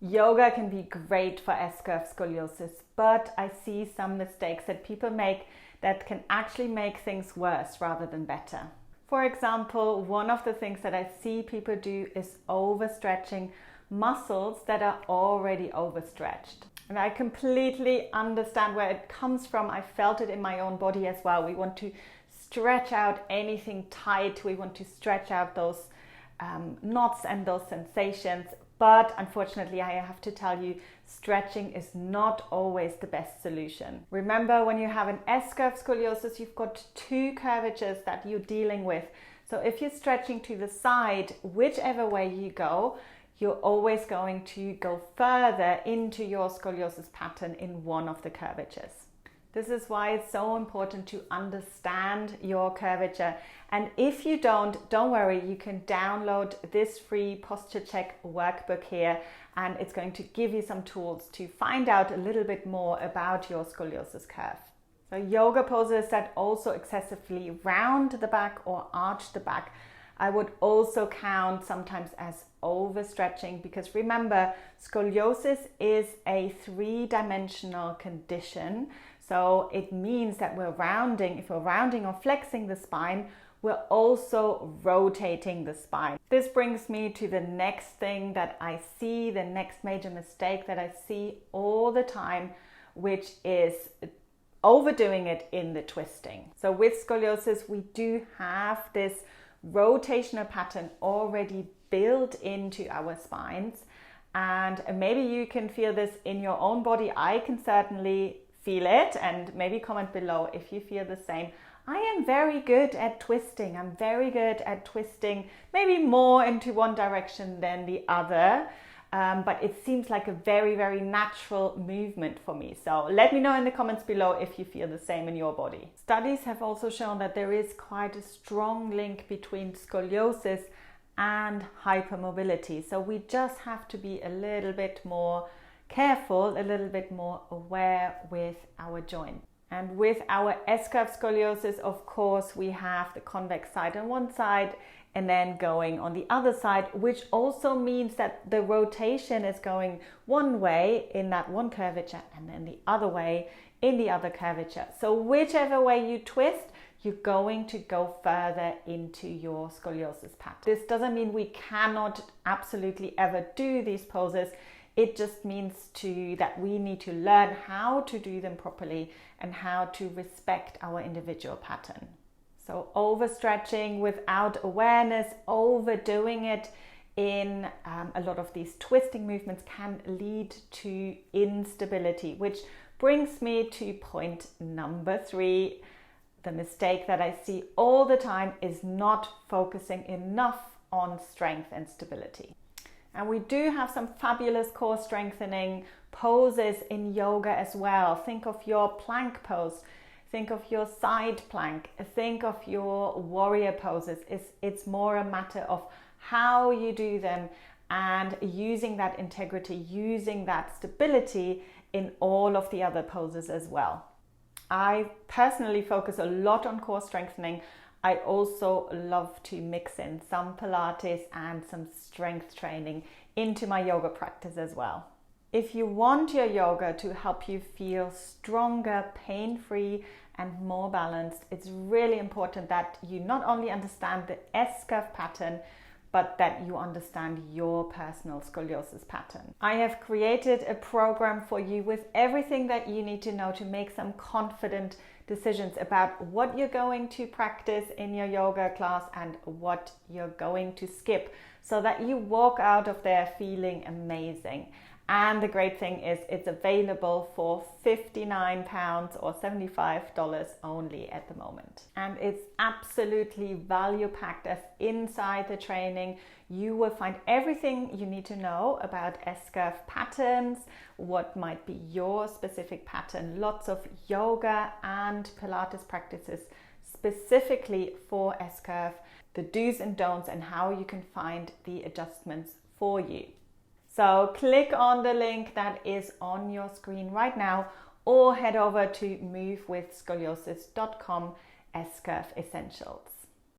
Yoga can be great for S-curve scoliosis, but I see some mistakes that people make that can actually make things worse rather than better. For example, one of the things that I see people do is overstretching muscles that are already overstretched. And I completely understand where it comes from. I felt it in my own body as well. We want to stretch out anything tight. We want to stretch out those knots and those sensations. But unfortunately, I have to tell you, stretching is not always the best solution. Remember, when you have an S-curve scoliosis, you've got two curvatures that you're dealing with. So if you're stretching to the side, whichever way you go, you're always going to go further into your scoliosis pattern in one of the curvatures. This is why it's so important to understand your curvature. And if you don't worry, you can download this free posture check workbook here, and it's going to give you some tools to find out a little bit more about your scoliosis curve. So yoga poses that also excessively round the back or arch the back, I would also count sometimes as overstretching, because remember, scoliosis is a three-dimensional condition. So it means that if we're rounding or flexing the spine, we're also rotating the spine. This brings me to the next thing that I see, the next major mistake that I see all the time, which is overdoing it in the twisting. So with scoliosis, we do have this rotational pattern already built into our spines. And maybe you can feel this in your own body. I can certainly feel it, and maybe comment below if you feel the same. I am very good at twisting. I'm very good at twisting, maybe more into one direction than the other. But it seems like a very, very natural movement for me. So let me know in the comments below if you feel the same in your body. Studies have also shown that there is quite a strong link between scoliosis and hypermobility. So we just have to be a little bit more careful, a little bit more aware with our joint. And with our S-curve scoliosis, of course, we have the convex side on one side and then going on the other side, which also means that the rotation is going one way in that one curvature and then the other way in the other curvature. So whichever way you twist, you're going to go further into your scoliosis pattern. This doesn't mean we cannot absolutely ever do these poses. It just means that we need to learn how to do them properly and how to respect our individual pattern. So overstretching without awareness, overdoing it in a lot of these twisting movements can lead to instability, which brings me to point number 3. The mistake that I see all the time is not focusing enough on strength and stability. And we do have some fabulous core strengthening poses in yoga as well. Think of your plank pose. Think of your side plank. Think of your warrior poses. It's more a matter of how you do them and using that integrity, using that stability in all of the other poses as well. I personally focus a lot on core strengthening. I also love to mix in some Pilates and some strength training into my yoga practice as well. If you want your yoga to help you feel stronger, pain-free, and more balanced, it's really important that you not only understand the S-curve pattern, but that you understand your personal scoliosis pattern. I have created a program for you with everything that you need to know to make some confident decisions about what you're going to practice in your yoga class and what you're going to skip, so that you walk out of there feeling amazing. And the great thing is it's available for £59 or $75 only at the moment. And it's absolutely value-packed, as inside the training you will find everything you need to know about S-curve patterns, what might be your specific pattern, lots of yoga and Pilates practices specifically for S-curve, the do's and don'ts, and how you can find the adjustments for you. So click on the link that is on your screen right now, or head over to movewithscoliosis.com S-curve essentials.